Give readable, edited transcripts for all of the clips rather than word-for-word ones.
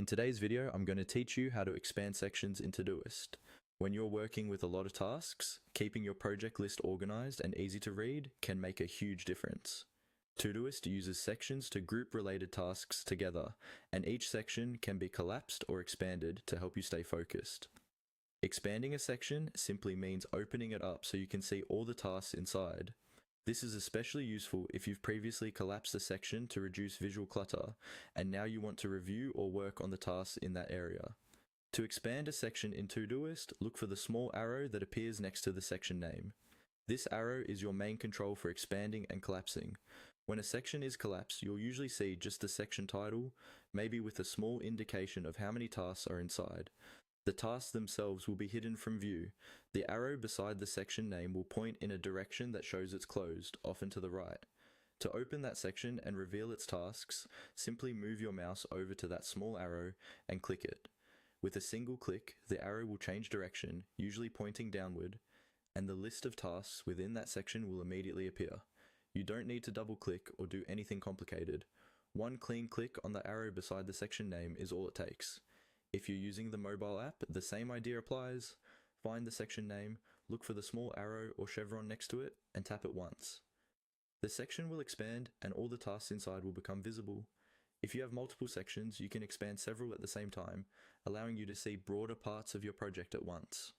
In today's video, I'm going to teach you how to expand sections in Todoist. When you're working with a lot of tasks, keeping your project list organized and easy to read can make a huge difference. Todoist uses sections to group related tasks together, and each section can be collapsed or expanded to help you stay focused. Expanding a section simply means opening it up so you can see all the tasks inside. This is especially useful if you've previously collapsed a section to reduce visual clutter, and now you want to review or work on the tasks in that area. To expand a section in Todoist, look for the small arrow that appears next to the section name. This arrow is your main control for expanding and collapsing. When a section is collapsed, you'll usually see just the section title, maybe with a small indication of how many tasks are inside. The tasks themselves will be hidden from view. The arrow beside the section name will point in a direction that shows it's closed, often to the right. To open that section and reveal its tasks, simply move your mouse over to that small arrow and click it. With a single click, the arrow will change direction, usually pointing downward, and the list of tasks within that section will immediately appear. You don't need to double click or do anything complicated. One clean click on the arrow beside the section name is all it takes. If you're using the mobile app, the same idea applies. Find the section name, look for the small arrow or chevron next to it, and tap it once. The section will expand and all the tasks inside will become visible. If you have multiple sections, you can expand several at the same time, allowing you to see broader parts of your project at once.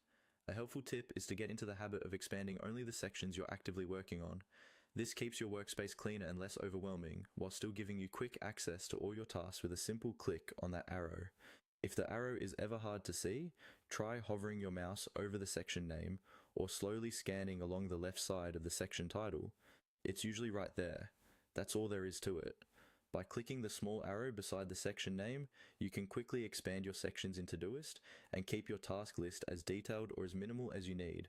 A helpful tip is to get into the habit of expanding only the sections you're actively working on. This keeps your workspace cleaner and less overwhelming, while still giving you quick access to all your tasks with a simple click on that arrow. If the arrow is ever hard to see, try hovering your mouse over the section name or slowly scanning along the left side of the section title. It's usually right there. That's all there is to it. By clicking the small arrow beside the section name, you can quickly expand your sections in Todoist and keep your task list as detailed or as minimal as you need.